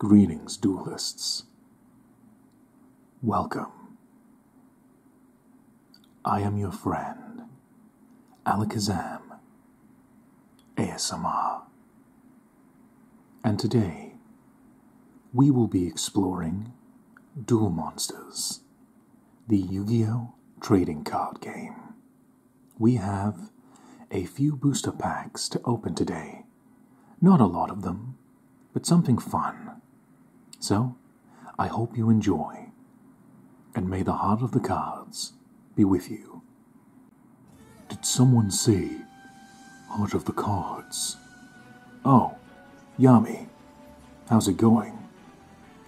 Greetings, duelists. Welcome. I am your friend, Alakazam, ASMR. And today, we will be exploring Duel Monsters, the Yu-Gi-Oh! Trading card game. We have a few booster packs to open today. Not a lot of them, but something fun. So, I hope you enjoy, and may the heart of the cards be with you. Did someone say heart of the cards? Oh, Yami, how's it going?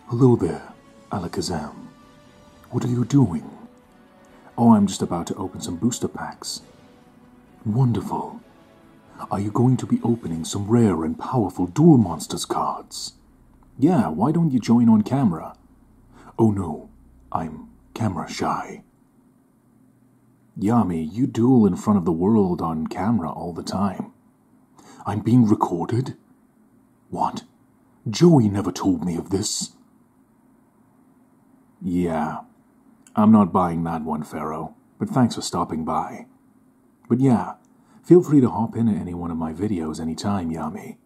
Hello there, Alakazam. What are you doing? Oh, I'm just about to open some booster packs. Wonderful. Are you going to be opening some rare and powerful Duel Monsters cards? Yeah, why don't you join on camera? Oh no, I'm camera shy. Yami, you duel in front of the world on camera all the time. I'm being recorded? What? Joey never told me of this. Yeah, I'm not buying that one, Pharaoh, but thanks for stopping by. But yeah, feel free to hop in at any one of my videos anytime, Yami.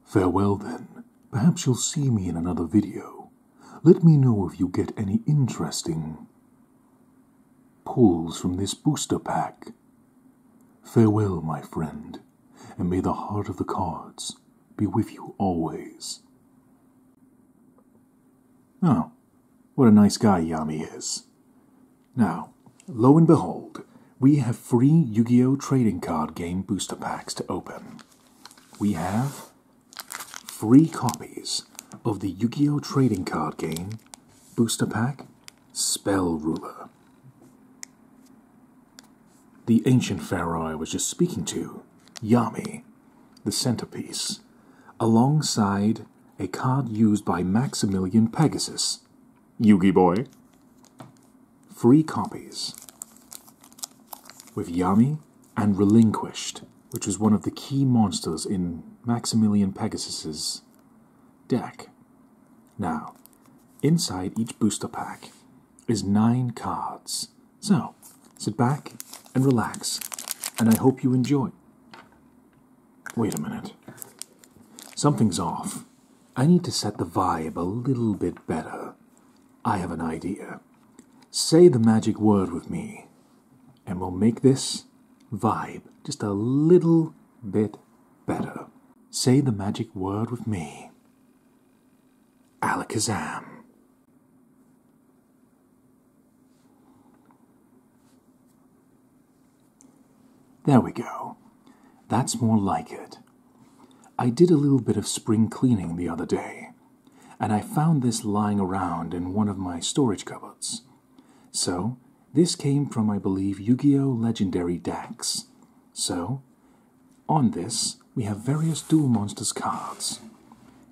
Farewell then. Perhaps you'll see me in another video. Let me know if you get any interesting pulls from this booster pack. Farewell, my friend, and may the heart of the cards be with you always. Oh, what a nice guy Yami is. Now, lo and behold, we have free Yu-Gi-Oh! Trading card game booster packs to open. We have free copies of the Yu-Gi-Oh! Trading card game booster pack Spell Ruler. The ancient pharaoh I was just speaking to, Yami, the centerpiece, alongside a card used by Maximilian Pegasus, Yugi Boy. Free copies with Yami and Relinquished, which was one of the key monsters in Maximilian Pegasus's deck. Now, inside each booster pack is 9 cards. So, sit back and relax, and I hope you enjoy. Wait a minute. Something's off. I need to set the vibe a little bit better. I have an idea. Say the magic word with me, and we'll make this vibe just a little bit better. Say the magic word with me. Alakazam. There we go. That's more like it. I did a little bit of spring cleaning the other day, and I found this lying around in one of my storage cupboards. So, this came from, I believe, Yu-Gi-Oh! Legendary decks. So, on this, we have various Duel Monsters cards.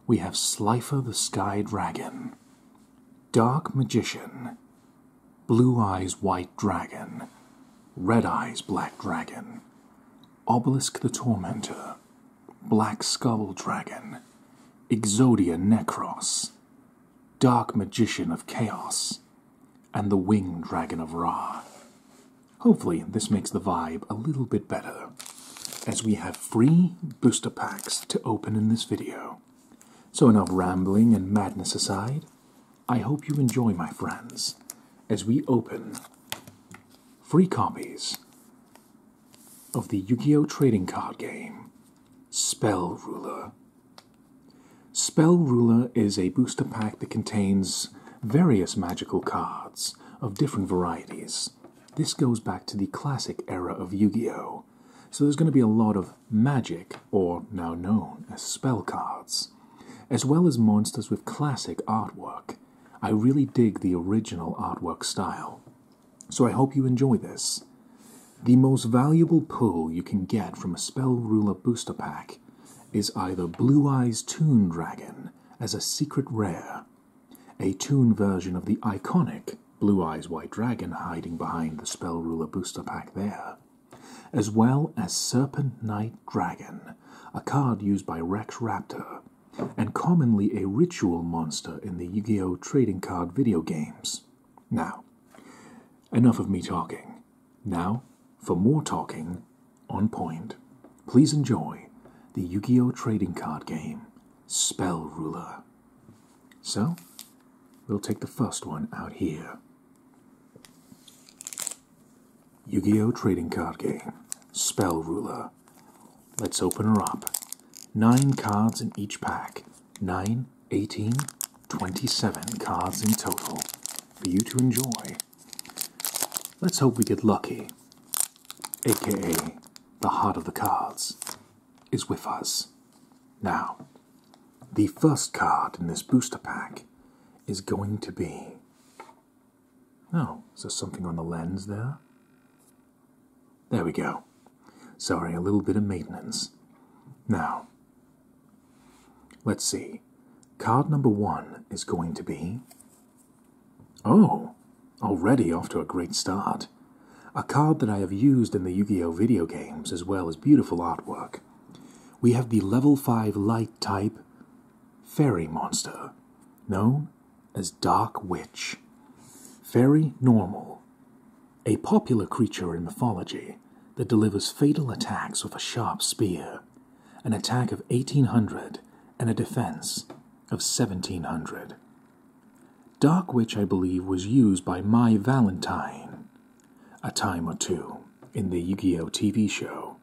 We have Slifer the Sky Dragon, Dark Magician, Blue Eyes White Dragon, Red Eyes Black Dragon, Obelisk the Tormentor, Black Skull Dragon, Exodia Necros, Dark Magician of Chaos, and the Winged Dragon of Ra. Hopefully this makes the vibe a little bit better, as we have free booster packs to open in this video. So enough rambling and madness aside, I hope you enjoy, my friends, as we open free copies of the Yu-Gi-Oh! Trading card game, Spell Ruler. Spell Ruler is a booster pack that contains various magical cards of different varieties. This goes back to the classic era of Yu-Gi-Oh! So there's going to be a lot of magic, or now known as spell cards, as well as monsters with classic artwork. I really dig the original artwork style, so I hope you enjoy this. The most valuable pull you can get from a Spell Ruler booster pack is either Blue Eyes Toon Dragon as a secret rare, a Toon version of the iconic Blue Eyes White Dragon hiding behind the Spell Ruler booster pack there, as well as Serpent Knight Dragon, a card used by Rex Raptor, and commonly a ritual monster in the Yu-Gi-Oh! Trading card video games. Now, enough of me talking. Now, for more talking, on point, please enjoy the Yu-Gi-Oh! Trading card game, Spell Ruler. So, we'll take the first one out here. Yu-Gi-Oh! Trading card game, Spell Ruler. Let's open her up. 9 cards in each pack. 9, 18, 27 cards in total for you to enjoy. Let's hope we get lucky, aka the heart of the cards is with us. Now, the first card in this booster pack is going to be... Oh, is there something on the lens there? There we go. Sorry, a little bit of maintenance. Now, let's see. Card number 1 is going to be... Oh, already off to a great start. A card that I have used in the Yu-Gi-Oh! Video games as well as beautiful artwork. We have the level 5 light type fairy monster, known as Dark Witch. Fairy normal. A popular creature in mythology that delivers fatal attacks with a sharp spear, an attack of 1800 and a defense of 1700. Dark Witch, I believe, was used by My Valentine a time or two in the Yu-Gi-Oh! TV show.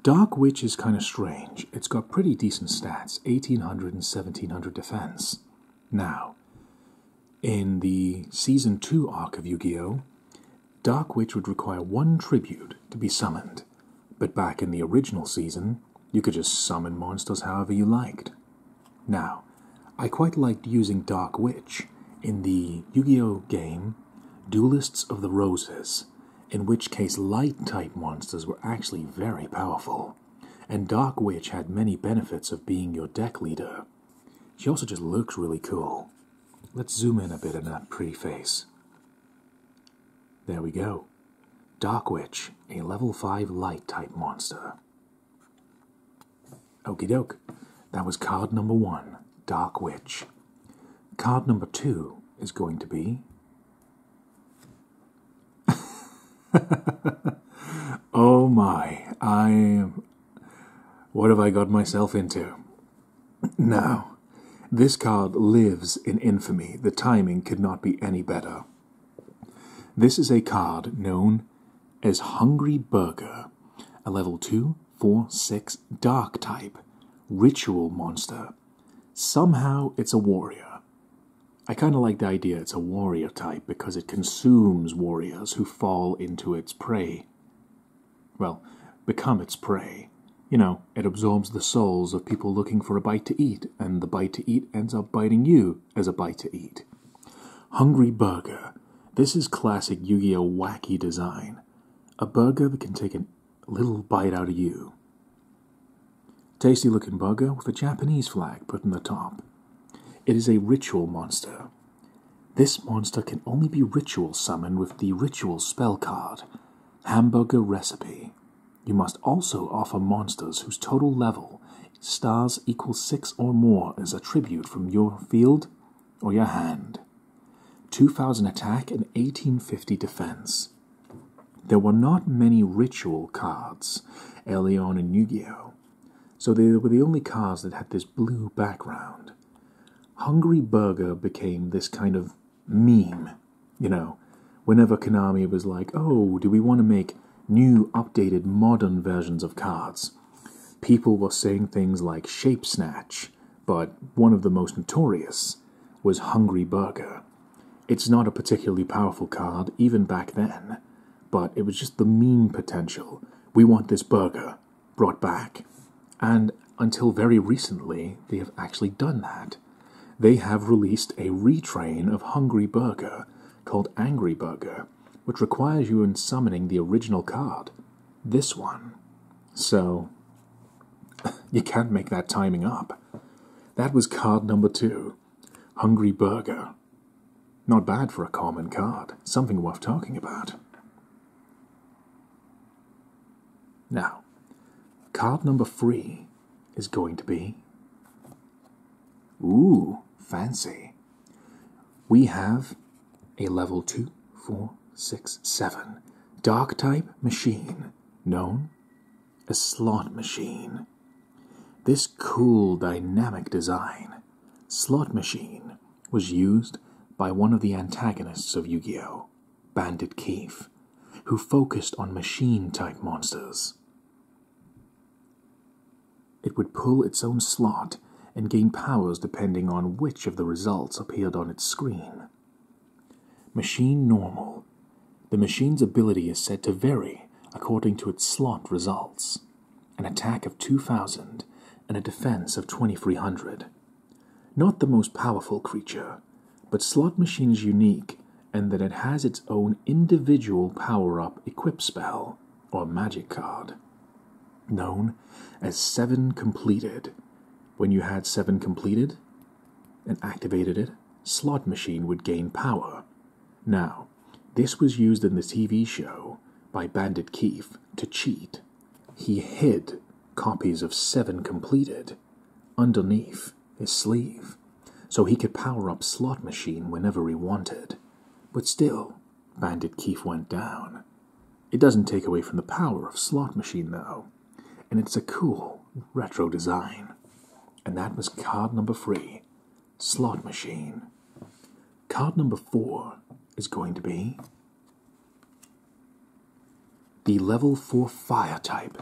Dark Witch is kind of strange. It's got pretty decent stats, 1800 and 1700 defense. Now, in the Season 2 arc of Yu-Gi-Oh!, Dark Witch would require 1 tribute to be summoned, but back in the original season, you could just summon monsters however you liked. Now, I quite liked using Dark Witch in the Yu-Gi-Oh! Game Duelists of the Roses, in which case light-type monsters were actually very powerful, and Dark Witch had many benefits of being your deck leader. She also just looks really cool. Let's zoom in a bit on that pretty face. There we go. Dark Witch, a level 5 light-type monster. Okie doke. That was card number 1, Dark Witch. Card number 2 is going to be... Oh my, what have I got myself into? Now, this card lives in infamy. The timing could not be any better. This is a card known as Hungry Burger, a level 2, 4, 6 dark type ritual monster. Somehow it's a warrior. I kind of like the idea it's a warrior type because it consumes warriors who fall into its prey. Well, become its prey. You know, it absorbs the souls of people looking for a bite to eat, and the bite to eat ends up biting you as a bite to eat. Hungry Burger. This is classic Yu-Gi-Oh! Wacky design. A burger that can take a little bite out of you. Tasty looking burger with a Japanese flag put in the top. It is a ritual monster. This monster can only be ritual summoned with the ritual spell card, Hamburger Recipe. You must also offer monsters whose total level stars equals 6 or more as a tribute from your field or your hand. 2000 attack and 1850 defense. There were not many ritual cards early on in Yu-Gi-Oh! So they were the only cards that had this blue background. Hungry Burger became this kind of meme, you know, whenever Konami was like, oh, do we want to make new, updated, modern versions of cards? People were saying things like Shape Snatch, but one of the most notorious was Hungry Burger. It's not a particularly powerful card, even back then, but it was just the meme potential. We want this burger brought back. And until very recently, they have actually done that. They have released a retrain of Hungry Burger called Angry Burger, which requires you in summoning the original card, this one. So, you can't make that timing up. That was card number 2, Hungry Burger. Not bad for a common card, something worth talking about. Now, card number 3 is going to be Ooh, fancy. We have a level 2, 4, 6, 7 dark type machine known as Slot Machine. This cool dynamic design, Slot Machine, was used by one of the antagonists of Yu-Gi-Oh!, Bandit Keith, who focused on machine-type monsters. It would pull its own slot and gain powers depending on which of the results appeared on its screen. Machine Normal. The machine's ability is said to vary according to its slot results. An attack of 2,000 and a defense of 2,300. Not the most powerful creature, but Slot Machine is unique in that it has its own individual power-up equip spell, or magic card, known as 7 Completed. When you had 7 completed and activated it, Slot Machine would gain power. Now, this was used in the TV show by Bandit Keith to cheat. He hid copies of 7 Completed underneath his sleeve, so he could power up Slot Machine whenever he wanted. But still, Bandit Keith went down. It doesn't take away from the power of Slot Machine, though, and it's a cool, retro design. And that was card number 3, Slot Machine. Card number 4 is going to be the level 4 fire type,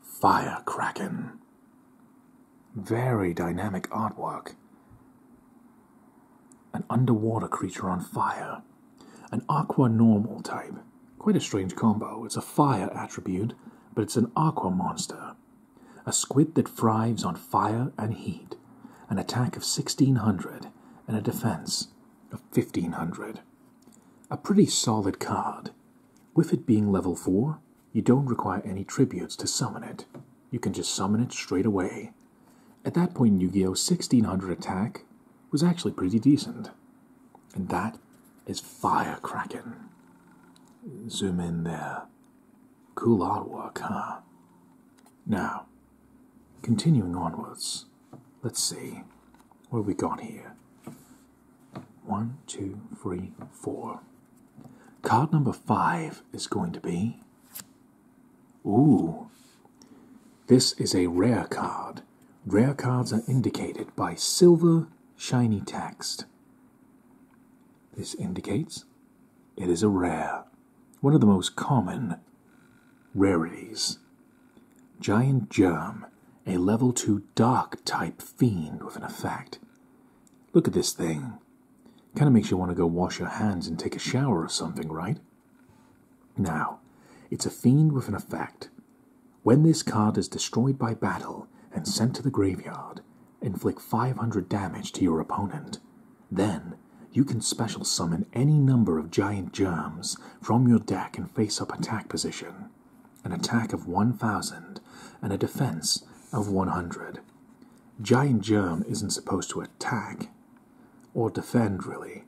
Fire Kraken. Very dynamic artwork. An underwater creature on fire. An aqua normal type. Quite a strange combo. It's a fire attribute, but it's an aqua monster. A squid that thrives on fire and heat. An attack of 1,600 and a defense of 1,500. A pretty solid card. With it being level 4, you don't require any tributes to summon it. You can just summon it straight away. At that point in Yu-Gi-Oh! 1,600 attack was actually pretty decent. And that is Fire Kraken. Zoom in there. Cool artwork, huh? Now, continuing onwards, let's see. What have we got here? 1, 2, 3, 4. Card number 5 is going to be... Ooh. This is a rare card. Rare cards are indicated by silver, shiny text. This indicates it is a rare. One of the most common rarities. Giant Germ, a level 2 dark type fiend with an effect. Look at this thing. Kind of makes you want to go wash your hands and take a shower or something, right? Now, it's a fiend with an effect. When this card is destroyed by battle and sent to the graveyard, inflict 500 damage to your opponent. Then, you can special summon any number of Giant Germs from your deck in face-up attack position. An attack of 1,000 and a defense of 100. Giant Germ isn't supposed to attack or defend, really.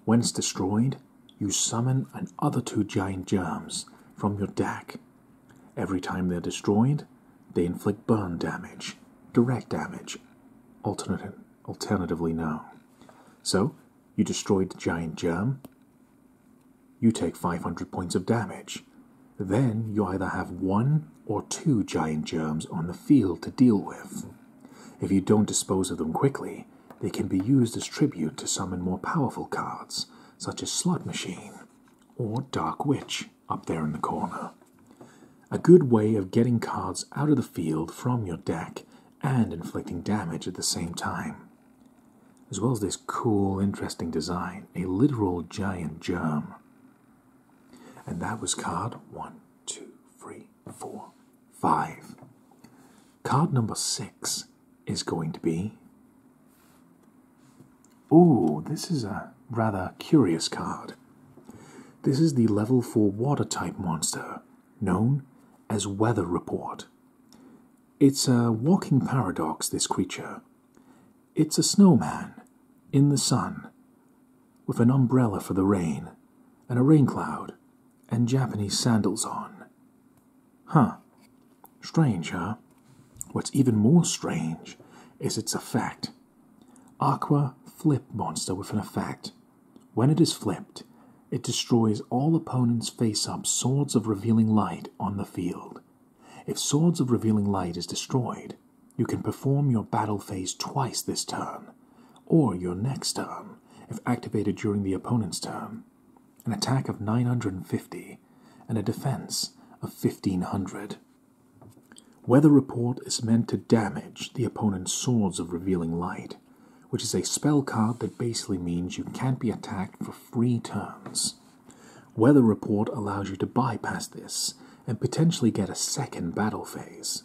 When it's destroyed, you summon another 2 Giant Germs from your deck. Every time they're destroyed, they inflict burn damage, direct damage, alternatively known. So, you destroyed the Giant Germ, you take 500 points of damage. Then you either have 1 or 2 Giant Germs on the field to deal with. If you don't dispose of them quickly, they can be used as tribute to summon more powerful cards, such as Slot Machine or Dark Witch up there in the corner. A good way of getting cards out of the field from your deck and inflicting damage at the same time. As well as this cool, interesting design, a literal Giant Germ. And that was card 1, 2, 3, 4, 5. Card number 6 is going to be... Ooh, this is a rather curious card. This is the level 4 water-type monster, known as Weather Report. It's a walking paradox, this creature. It's a snowman in the sun, with an umbrella for the rain, and a rain cloud, and Japanese sandals on. Huh. Strange, huh? What's even more strange is its effect. Aqua Flip monster with an effect. When it is flipped, it destroys all opponents' face-up Swords of Revealing Light on the field. If Swords of Revealing Light is destroyed, you can perform your battle phase twice this turn, or your next turn, if activated during the opponent's turn. An attack of 950 and a defense of 1500. Weather Report is meant to damage the opponent's Swords of Revealing Light, which is a spell card that basically means you can't be attacked for 3 turns. Weather Report allows you to bypass this and potentially get a second battle phase.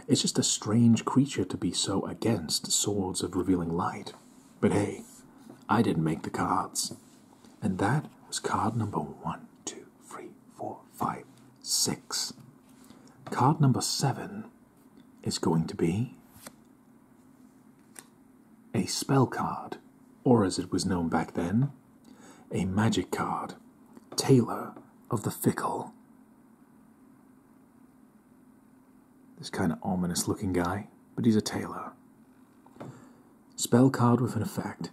It's just a strange creature to be so against Swords of Revealing Light. But hey, I didn't make the cards. And that was card number 1, 2, 3, 4, 5, 6. Card number 7 is going to be a spell card, or as it was known back then, a magic card, Tailor of the Fickle. This kind of ominous looking guy, but he's a tailor. Spell card with an effect.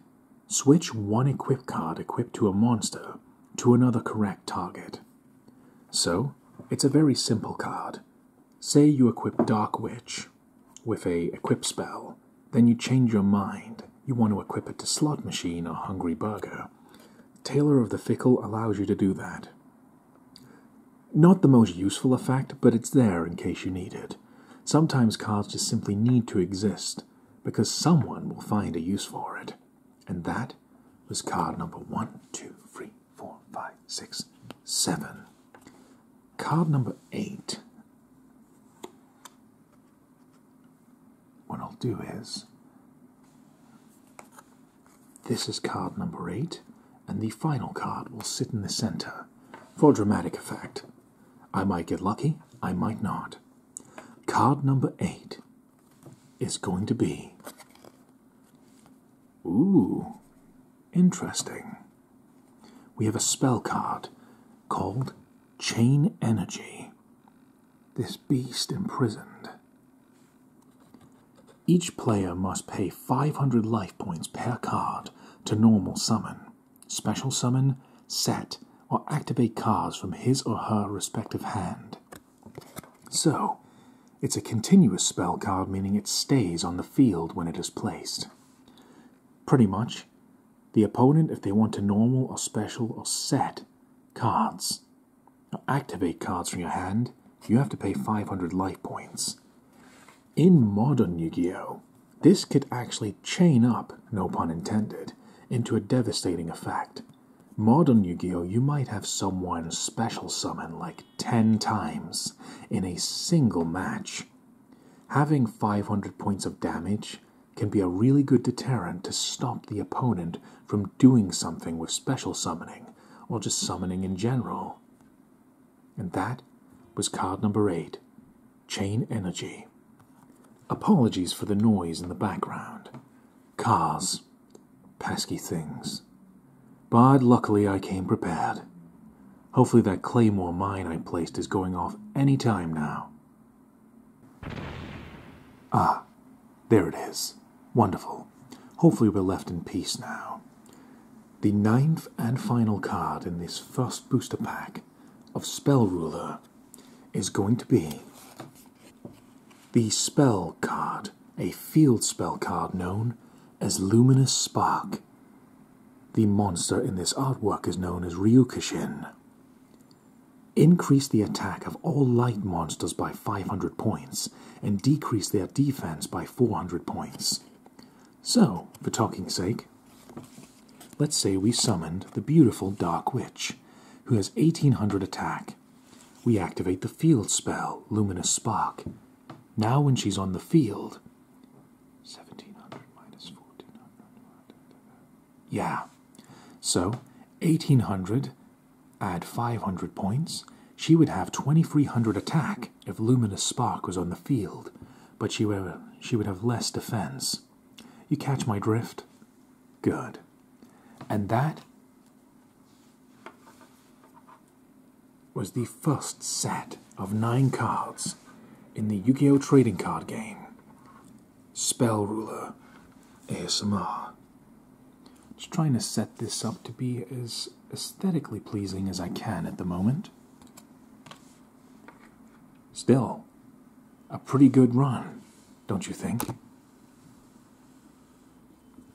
Switch one equip card equipped to a monster to another correct target. So, it's a very simple card. Say you equip Dark Witch with a equip spell, then you change your mind. You want to equip it to Slot Machine or Hungry Burger. Tailor of the Fickle allows you to do that. Not the most useful effect, but it's there in case you need it. Sometimes cards just simply need to exist, because someone will find a use for it. And that was card number 1, 2, 3, 4, 5, 6, 7. Card number 8. What I'll do is, this is card number 8, and the final card will sit in the center for dramatic effect. I might get lucky, I might not. Card number 8 is going to be... Ooh, interesting. We have a spell card called Chain Energy. This beast imprisoned. Each player must pay 500 life points per card to normal summon, special summon, set, or activate cards from his or her respective hand. So, it's a continuous spell card, meaning it stays on the field when it is placed. Pretty much, the opponent, if they want to normal or special or set cards, or activate cards from your hand, you have to pay 500 life points. In modern Yu-Gi-Oh!, this could actually chain up, no pun intended, into a devastating effect. Modern Yu-Gi-Oh! You might have someone special summon like 10 times in a single match. Having 500 points of damage can be a really good deterrent to stop the opponent from doing something with special summoning, or just summoning in general. And that was card number 8, Chain Energy. Apologies for the noise in the background. Cars. Pesky things. But luckily I came prepared. Hopefully that claymore mine I placed is going off any time now. Ah, there it is. Wonderful. Hopefully we're left in peace now. The 9th and final card in this first booster pack of Spell Ruler is going to be the spell card, a field spell card known as Luminous Spark. The monster in this artwork is known as Ryukushin. Increase the attack of all light monsters by 500 points and decrease their defense by 400 points. So, for talking's sake, let's say we summoned the beautiful Dark Witch, who has 1800 attack. We activate the field spell, Luminous Spark. Now when she's on the field, 1700 minus 1400. Yeah. So, 1800, add 500 points, she would have 2300 attack if Luminous Spark was on the field, but she would have less defense. You catch my drift? Good. And that was the first set of 9 cards in the Yu-Gi-Oh! Trading card game. Spell Ruler ASMR. Just trying to set this up to be as aesthetically pleasing as I can at the moment. Still, a pretty good run, don't you think?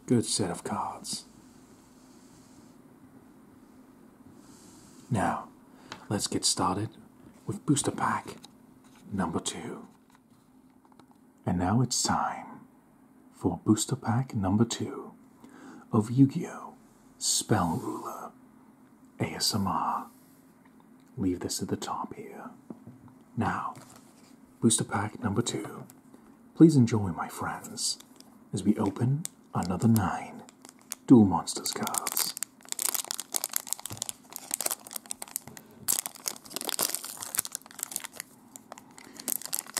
Good set of cards. Now, let's get started with booster pack number 2. And now it's time for booster pack number 2 of Yu-Gi-Oh! Spell Ruler ASMR. Leave this at the top here. Now, booster pack number 2. Please enjoy, my friends, as we open another 9 Duel Monsters cards.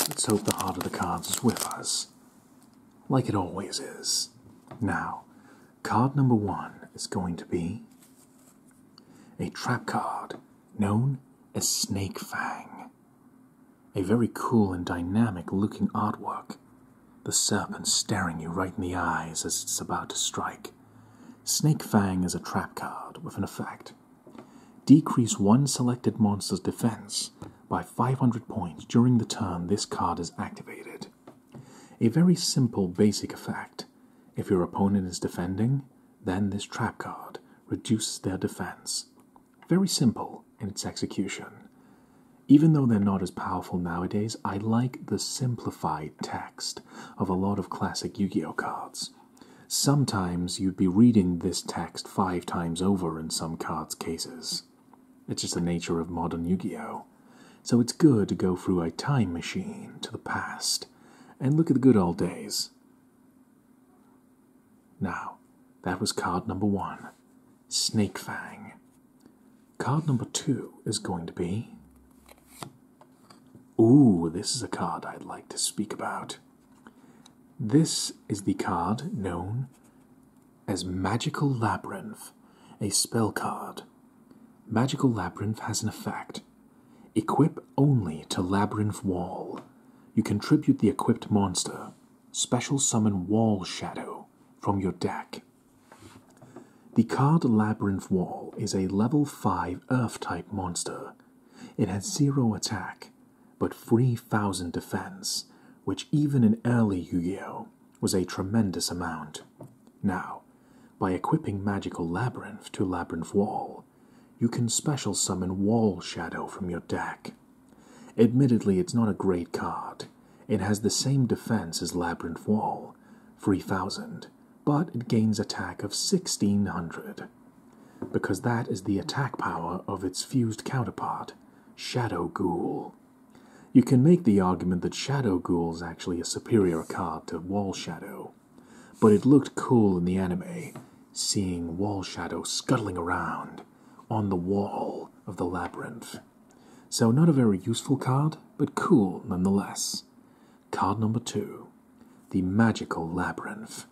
Let's hope the heart of the cards is with us, like it always is. Now, card number 1 is going to be a trap card known as Snake Fang. A very cool and dynamic looking artwork. The serpent staring you right in the eyes as it's about to strike. Snake Fang is a trap card with an effect. Decrease one selected monster's defense by 500 points during the turn this card is activated. A very simple basic effect. If your opponent is defending, then this trap card reduces their defense. Very simple in its execution. Even though they're not as powerful nowadays, I like the simplified text of a lot of classic Yu-Gi-Oh cards. Sometimes you'd be reading this text 5 times over in some cards' cases. It's just the nature of modern Yu-Gi-Oh! So it's good to go through a time machine to the past and look at the good old days. Now, that was card number 1, Snake Fang. Card number 2 is going to be... Ooh, this is a card I'd like to speak about. This is the card known as Magical Labyrinth, a spell card. Magical Labyrinth has an effect. Equip only to Labyrinth Wall. You contribute the equipped monster, special summon Wall Shadow, from your deck. The card Labyrinth Wall is a level 5 Earth-type monster. It has 0 attack, but 3,000 defense, which even in early Yu-Gi-Oh! Was a tremendous amount. Now, by equipping Magical Labyrinth to Labyrinth Wall, you can special summon Wall Shadow from your deck. Admittedly, it's not a great card. It has the same defense as Labyrinth Wall, 3,000, but it gains attack of 1,600, because that is the attack power of its fused counterpart, Shadow Ghoul. You can make the argument that Shadow Ghoul is actually a superior card to Wall Shadow, but it looked cool in the anime, seeing Wall Shadow scuttling around on the wall of the labyrinth. So not a very useful card, but cool nonetheless. Card number 2, the Magical Labyrinth.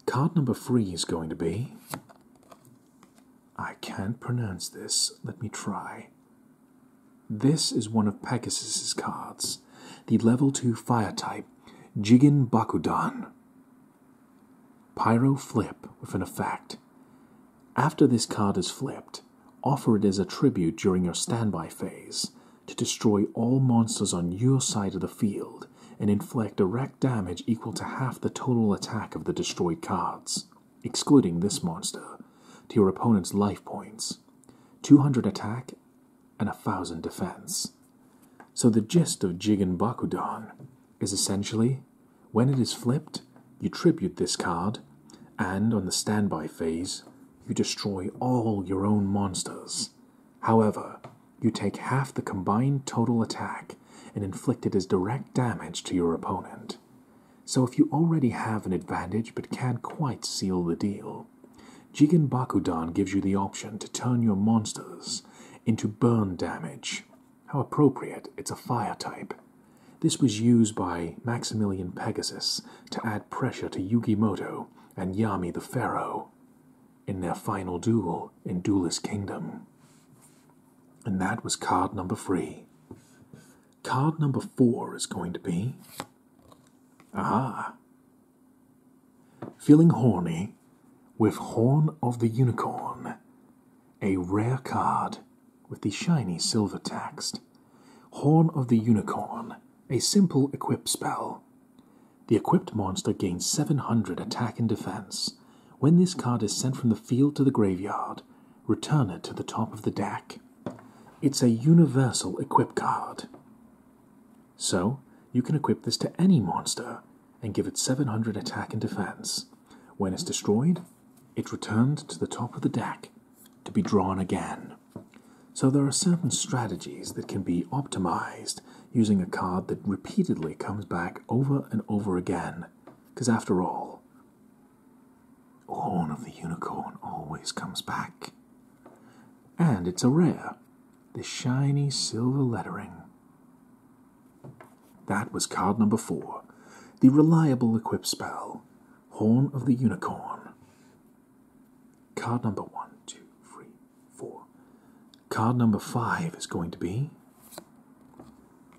Card number 3 is going to be... I can't pronounce this, let me try. This is one of Pegasus's cards, the level 2 fire type, Jigen Bakudan. Pyro Flip with an effect. After this card is flipped, offer it as a tribute during your standby phase to destroy all monsters on your side of the field and inflict direct damage equal to half the total attack of the destroyed cards, excluding this monster, to your opponent's life points, 200 attack and 1,000 defense. So the gist of Jigen Bakudan is essentially, when it is flipped, you tribute this card, and on the standby phase, you destroy all your own monsters. However, you take half the combined total attack and inflict it as direct damage to your opponent. So if you already have an advantage but can't quite seal the deal, Jigen Bakudan gives you the option to turn your monsters into burn damage. How appropriate, it's a fire type. This was used by Maximilian Pegasus to add pressure to Yugimoto and Yami the Pharaoh in their final duel in Duelist Kingdom. And that was card number 3. Card number 4 is going to be... Feeling horny? with Horn of the Unicorn, a rare card with the shiny silver text. Horn of the Unicorn, a simple equip spell. The equipped monster gains 700 attack and defense. When this card is sent from the field to the graveyard, return it to the top of the deck. It's a universal equip card. So, you can equip this to any monster and give it 700 attack and defense. When it's destroyed, it's returned to the top of the deck to be drawn again. So there are certain strategies that can be optimized using a card that repeatedly comes back over and over again. Because after all, Horn of the Unicorn always comes back. And it's a rare, the shiny silver lettering. That was card number 4, the reliable equip spell, Horn of the Unicorn. Card number 1, 2, 3, 4. Card number 5 is going to be...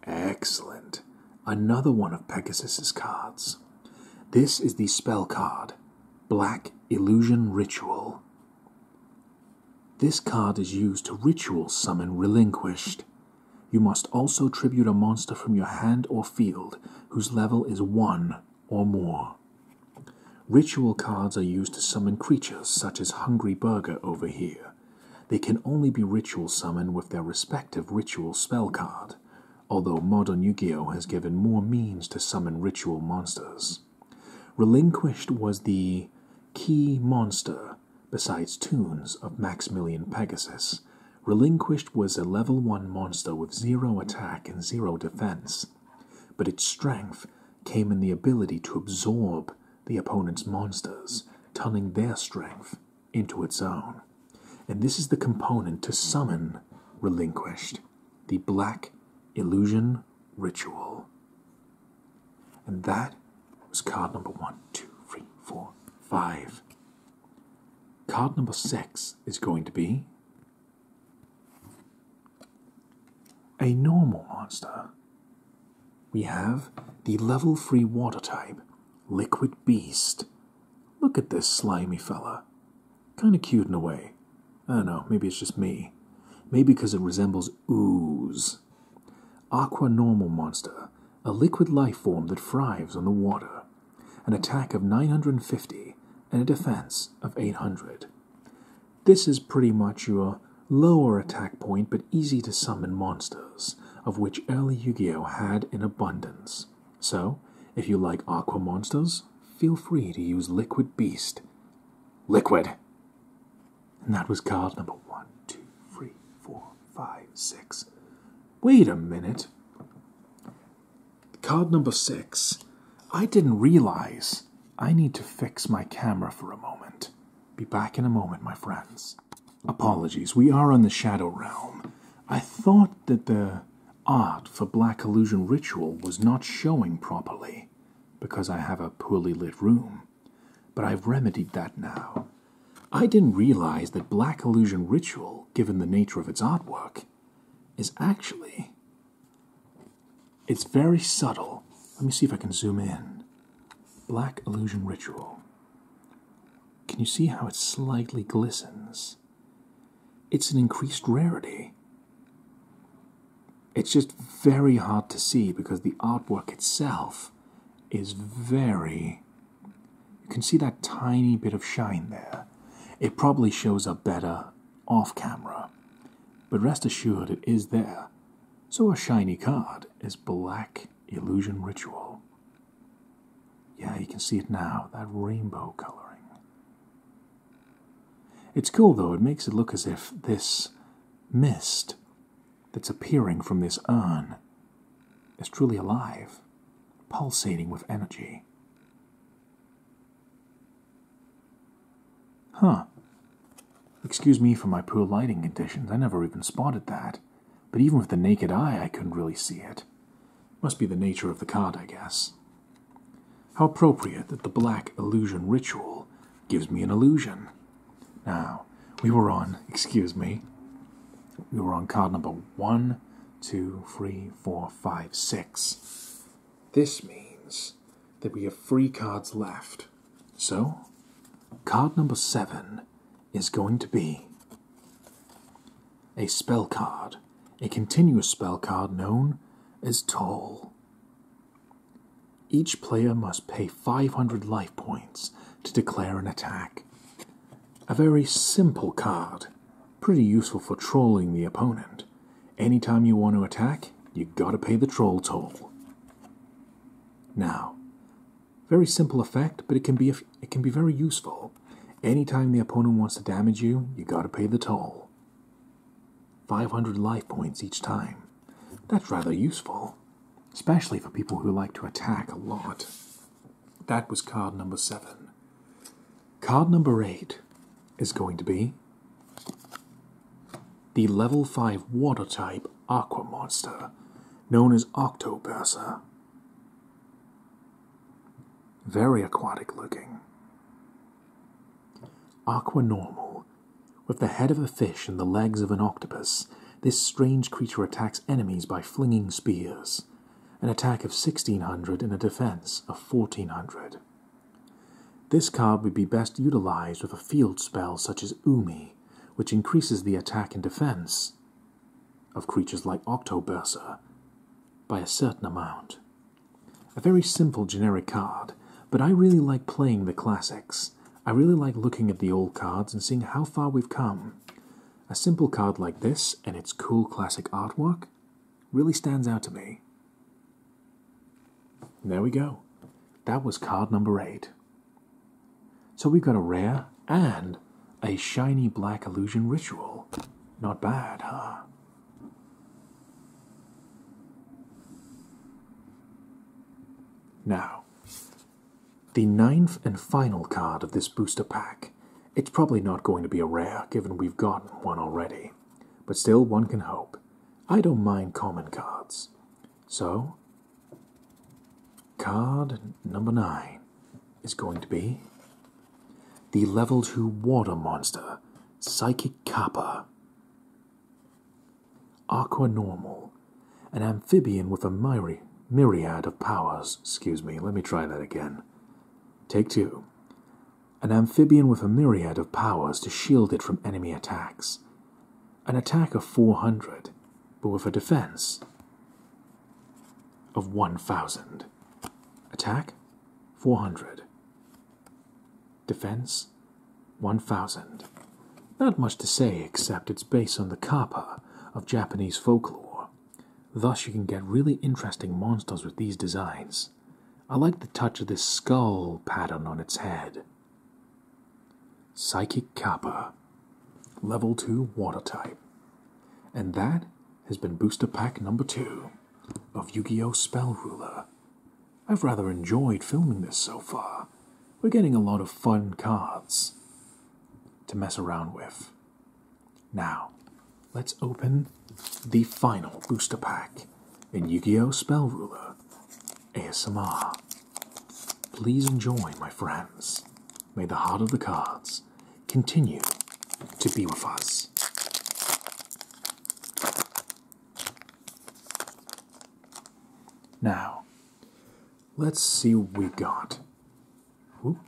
Excellent. Another one of Pegasus's cards. This is the spell card, Black Illusion Ritual. This card is used to ritual summon Relinquished. You must also tribute a monster from your hand or field whose level is 1 or more. Ritual cards are used to summon creatures such as Hungry Burger over here. They can only be ritual summoned with their respective ritual spell card, although modern Yu-Gi-Oh! Has given more means to summon ritual monsters. Relinquished was the key monster, besides Toons, of Maximilian Pegasus. Relinquished was a level 1 monster with 0 attack and 0 defense, but its strength came in the ability to absorb the opponent's monsters, turning their strength into its own. And this is the component to summon Relinquished, the Black Illusion Ritual. And that was card number 1, 2, 3, 4, 5. Card number 6 is going to be a normal monster. We have the level 3 water type, Liquid Beast. Look at this slimy fella. Kinda cute in a way. I don't know, maybe it's just me. Maybe because it resembles ooze. Aqua normal monster, a liquid life form that thrives on the water. An attack of 950 and a defense of 800. This is pretty much your lower attack point but easy to summon monsters, of which early Yu-Gi-Oh! Had in abundance. So, if you like aqua monsters, feel free to use Liquid Beast. Liquid! And that was card number 1, 2, 3, 4, 5, 6. Wait a minute. Card number 6. I didn't realize I need to fix my camera for a moment. Be back in a moment, my friends. Apologies, we are on the Shadow Realm. I thought that the art for Black Illusion Ritual was not showing properly because I have a poorly lit room, but I've remedied that now. I didn't realize that Black Illusion Ritual, given the nature of its artwork, is actually... It's very subtle. Let me see if I can zoom in. Black Illusion Ritual. Can you see how it slightly glistens? It's an increased rarity. It's just very hard to see because the artwork itself is very... You can see that tiny bit of shine there. It probably shows up better off camera, but rest assured it is there. So a shiny card is Black Illusion Ritual. Yeah, you can see it now, that rainbow coloring. It's cool though, it makes it look as if this mist that's appearing from this urn is truly alive, pulsating with energy. Huh. Excuse me for my poor lighting conditions, I never even spotted that. But even with the naked eye, I couldn't really see it. Must be the nature of the card, I guess. How appropriate that the Black Illusion Ritual gives me an illusion. Now, we were on card number 1, 2, 3, 4, 5, 6. This means that we have 3 cards left. So, Card number 7 is going to be a spell card, a continuous spell card known as Toll. Each player must pay 500 life points to declare an attack. A very simple card, pretty useful for trolling the opponent. Anytime you want to attack, you gotta pay the troll toll. Now, very simple effect, but it can be very useful. Anytime the opponent wants to damage you, you gotta pay the toll. 500 life points each time. That's rather useful, especially for people who like to attack a lot. That was card number 7. Card number 8 is going to be the level 5 water type aqua monster, known as Octoberser. Very aquatic looking. Aqua normal. With the head of a fish and the legs of an octopus, this strange creature attacks enemies by flinging spears. An attack of 1600 and a defense of 1400. This card would be best utilized with a field spell such as Umi, which increases the attack and defense of creatures like Octoberser by a certain amount. A very simple generic card, but I really like playing the classics. I really like looking at the old cards and seeing how far we've come. A simple card like this and its cool classic artwork really stands out to me. There we go. That was card number 8. So we've got a rare and a shiny black illusion ritual. Not bad, huh? Now, the 9th and final card of this booster pack. It's probably not going to be a rare, given we've gotten one already. But still, one can hope. I don't mind common cards. So, card number 9 is going to be the level 2 water monster, Psychic Kappa. Aqua normal, an amphibian with a myriad of powers. Excuse me, let me try that again. Take 2. An amphibian with a myriad of powers to shield it from enemy attacks. An attack of 400, but with a defense of 1000. Attack, 400. Defense, 1000. Not much to say except it's based on the kappa of Japanese folklore. Thus you can get really interesting monsters with these designs. I like the touch of this skull pattern on its head. Psychic Kappa, level 2 water type. And that has been booster pack number 2 of Yu-Gi-Oh! Spell Ruler. I've rather enjoyed filming this so far. We're getting a lot of fun cards to mess around with. Now, let's open the final booster pack in Yu-Gi-Oh! Spell Ruler ASMR. Please enjoy, my friends. May the heart of the cards continue to be with us. Now, let's see what we got. Whoop.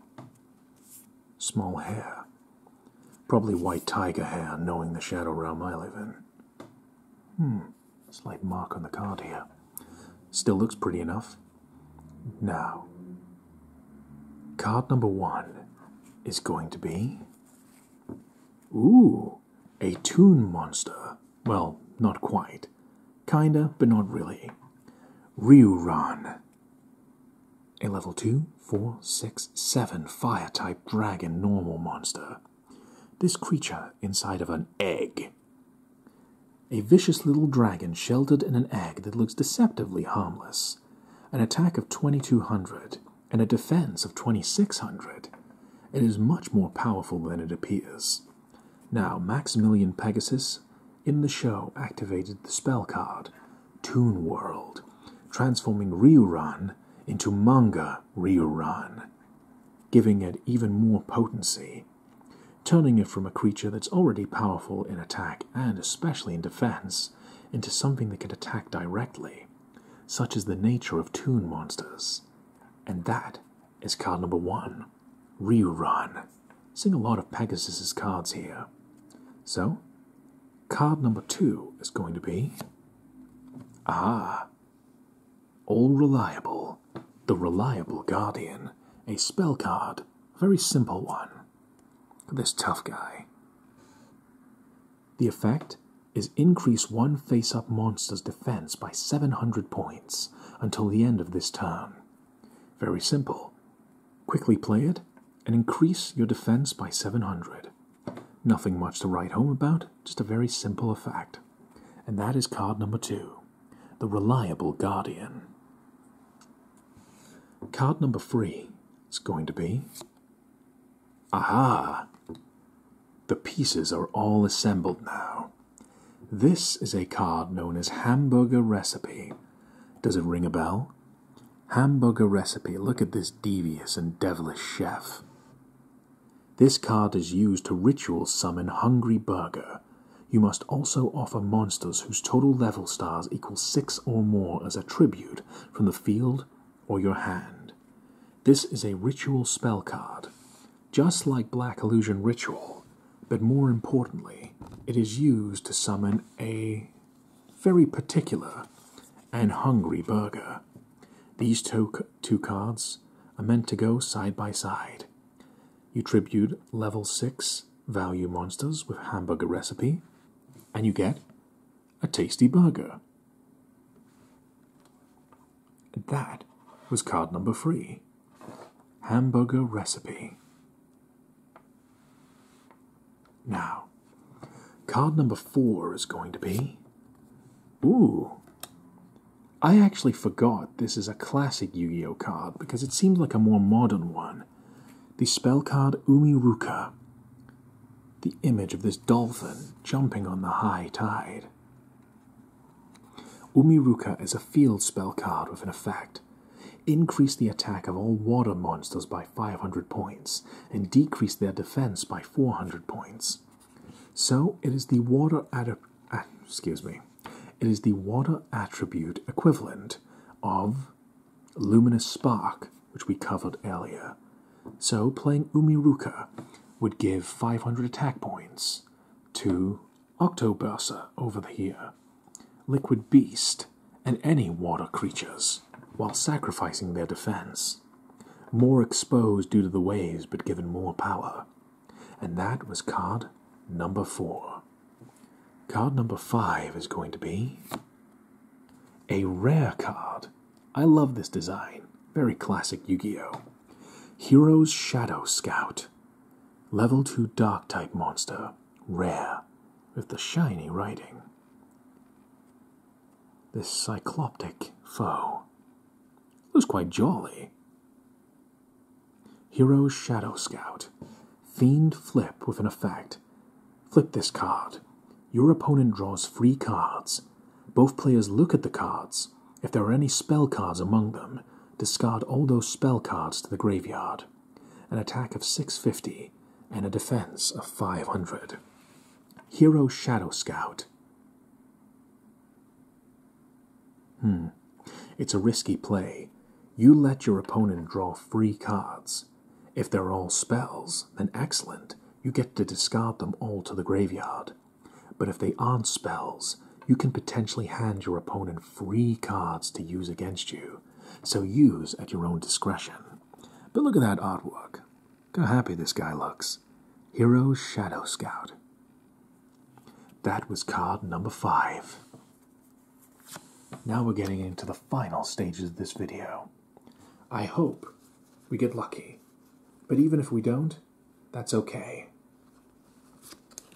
Small hair. Probably white tiger hair, knowing the shadow realm I live in. Slight mark on the card here. Still looks pretty enough. Now, card number 1 is going to be... Ooh, a toon monster. Well, not quite. Kinda, but not really. Ryuran. A level 2, 4, 6, 7 fire-type dragon normal monster. This creature inside of an egg. A vicious little dragon sheltered in an egg that looks deceptively harmless. An attack of 2200 and a defense of 2600. It is much more powerful than it appears. Now, Maximilian Pegasus in the show activated the spell card, Toon World, transforming Ryuran into Manga Ryuran, giving it even more potency, turning it from a creature that's already powerful in attack and especially in defense into something that can attack directly, such as the nature of toon monsters. And that is card number 1, Ryuran. Seeing a lot of Pegasus's cards here. So, card number 2 is going to be... All Reliable. The Reliable Guardian. A spell card. A very simple one. Look at this tough guy. The effect is increase one face-up monster's defense by 700 points until the end of this turn. Very simple. Quickly play it and increase your defense by 700. Nothing much to write home about, just a very simple effect. And that is card number 2, the Reliable Guardian. Card number 3 is going to be... The pieces are all assembled now. This is a card known as Hamburger Recipe. Does it ring a bell? Hamburger Recipe. Look at this devious and devilish chef. This card is used to ritual summon Hungry Burger. You must also offer monsters whose total level stars equal 6 or more as a tribute from the field or your hand. This is a ritual spell card, just like Black Illusion Ritual, but more importantly, it is used to summon a very particular and hungry burger. These two cards are meant to go side by side. You tribute level 6 value monsters with Hamburger Recipe, and you get a tasty burger. And that was card number 3, Hamburger Recipe. Now, card number 4 is going to be... I actually forgot this is a classic Yu-Gi-Oh card because it seems like a more modern one. The spell card Umiruka. The image of this dolphin jumping on the high tide. Umiruka is a field spell card with an effect. Increase the attack of all water monsters by 500 points and decrease their defense by 400 points. So it is the water attribute equivalent of Luminous Spark, which we covered earlier. So playing Umiruka would give 500 attack points to Octobursa over here, Liquid Beast, and any water creatures, while sacrificing their defense. More exposed due to the waves, but given more power. And that was card number 4. Card number 5 is going to be a rare card. I love this design. Very classic Yu-Gi-Oh! Hero's Shadow Scout. Level 2 Dark type monster. Rare. With the shiny writing. This cycloptic foe. Looks quite jolly. Hero's Shadow Scout. Fiend Flip with an effect. Flip this card. Your opponent draws 3 cards. Both players look at the cards. If there are any spell cards among them, discard all those spell cards to the graveyard. An attack of 650 and a defense of 500. Hero Shadow Scout. It's a risky play. You let your opponent draw 3 cards. If they're all spells, then excellent. You get to discard them all to the graveyard. But if they aren't spells, you can potentially hand your opponent 3 cards to use against you. So use at your own discretion. But look at that artwork. Look how happy this guy looks. Hero's Shadow Scout. That was card number 5. Now we're getting into the final stages of this video. I hope we get lucky. But even if we don't, that's okay.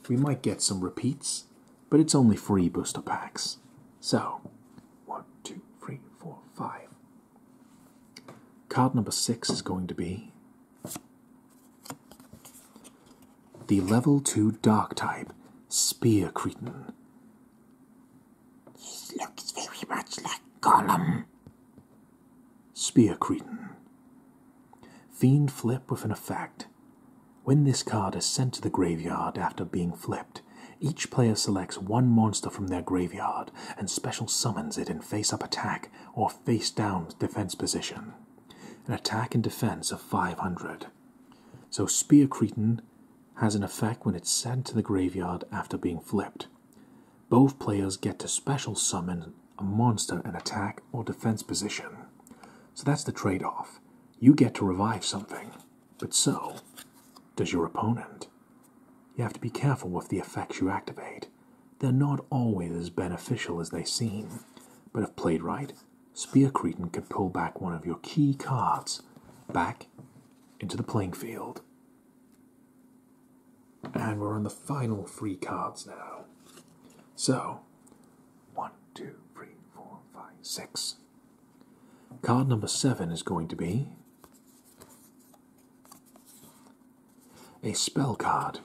We might get some repeats, but it's only 3 booster packs. So, 1, 2, 3, 4, 5. Card number 6 is going to be the level 2 Dark type Spear Cretin. He looks very much like Gollum. Spear Cretin. Fiend Flip with an effect. When this card is sent to the graveyard after being flipped, each player selects 1 monster from their graveyard and special summons it in face-up attack or face-down defense position. An attack and defense of 500. So Spear Cretin has an effect when it's sent to the graveyard after being flipped. Both players get to special summon a monster in attack or defense position. So that's the trade-off. You get to revive something, but so does your opponent. You have to be careful with the effects you activate. They're not always as beneficial as they seem, but if played right, Spear Cretin could pull back one of your key cards back into the playing field. And we're on the final 3 cards now. So, 1, 2, 3, 4, 5, 6. Card number 7 is going to be a spell card,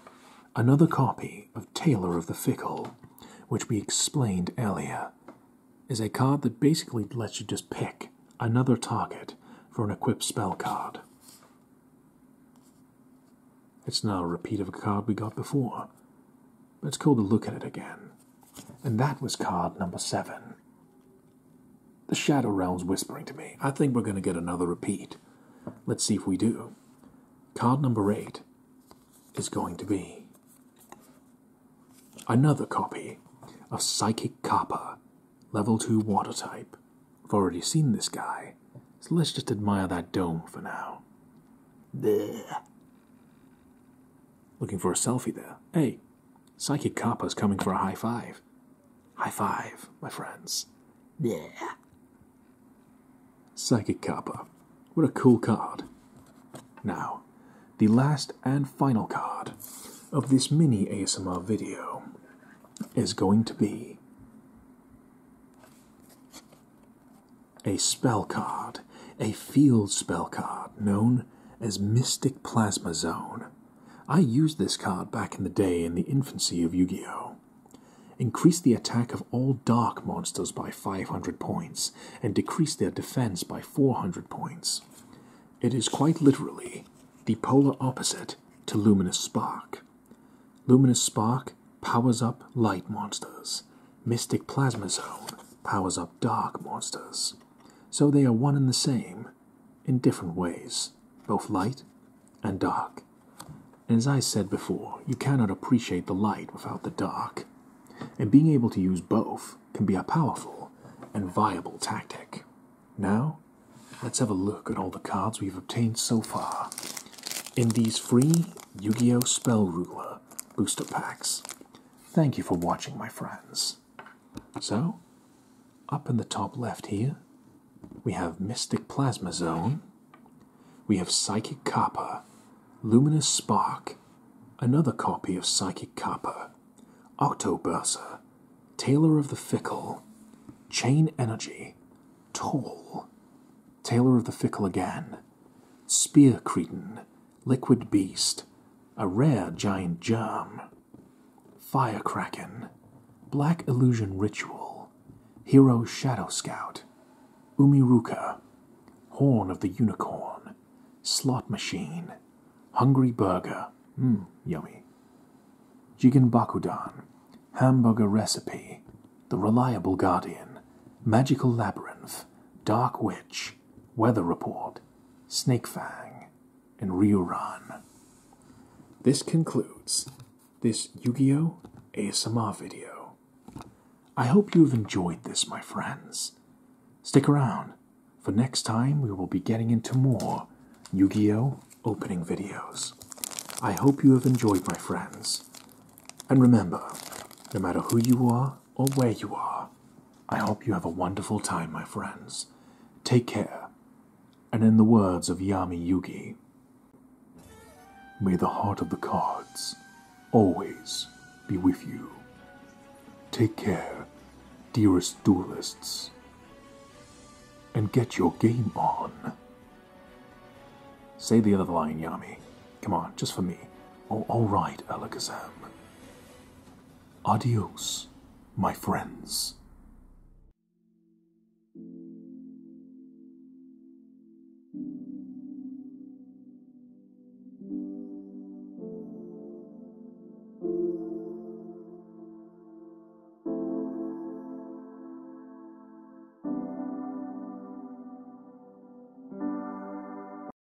another copy of Tailor of the Fickle, which we explained earlier, is a card that basically lets you just pick another target for an equipped spell card. It's not a repeat of a card we got before, but it's cool to look at it again. And that was card number 7. The Shadow Realm's whispering to me. I think we're going to get another repeat. Let's see if we do. Card number 8 is going to be another copy of Psychic Kappa, level 2 water type. I've already seen this guy, so let's just admire that dome for now. Blech. Looking for a selfie there. Hey, Psychic Kappa's coming for a high five. High five, my friends. Yeah. Psychic Kappa. What a cool card. Now, the last and final card of this mini ASMR video is going to be a spell card, a field spell card known as Mystic Plasma Zone. I used this card back in the day in the infancy of Yu-Gi-Oh! Increase the attack of all dark monsters by 500 points and decrease their defense by 400 points. It is quite literally the polar opposite to Luminous Spark. Luminous Spark powers up light monsters. Mystic Plasma Zone powers up dark monsters. So they are one and the same, in different ways, both light and dark. And as I said before, you cannot appreciate the light without the dark, and being able to use both can be a powerful and viable tactic. Now, let's have a look at all the cards we've obtained so far in these free Yu-Gi-Oh! Spell Ruler booster packs. Thank you for watching, my friends. So, up in the top left here, we have Mystic Plasma Zone, we have Psychic Kappa, Luminous Spark, another copy of Psychic Kappa, Octoburser, Tailor of the Fickle, Chain Energy, Toll, Tailor of the Fickle again, Spear Cretin, Liquid Beast, a rare giant germ, Fire Kraken, Black Illusion Ritual, Hero Shadow Scout, Umiruka, Horn of the Unicorn, Slot Machine, Hungry Burger, yummy, Jigen Bakudan, Hamburger Recipe, The Reliable Guardian, Magical Labyrinth, Dark Witch, Weather Report, Snake Fang, and Ryuran. This concludes this Yu-Gi-Oh! ASMR video. I hope you have enjoyed this, my friends. Stick around, for next time we will be getting into more Yu-Gi-Oh! Opening videos. I hope you have enjoyed, my friends. And remember, no matter who you are or where you are, I hope you have a wonderful time, my friends. Take care, and in the words of Yami Yugi, may the heart of the cards always be with you. Take care, dearest duelists, and get your game on. Say the other line, Yami. Come on, just for me. Oh, all right, Alakazam. Adios, my friends.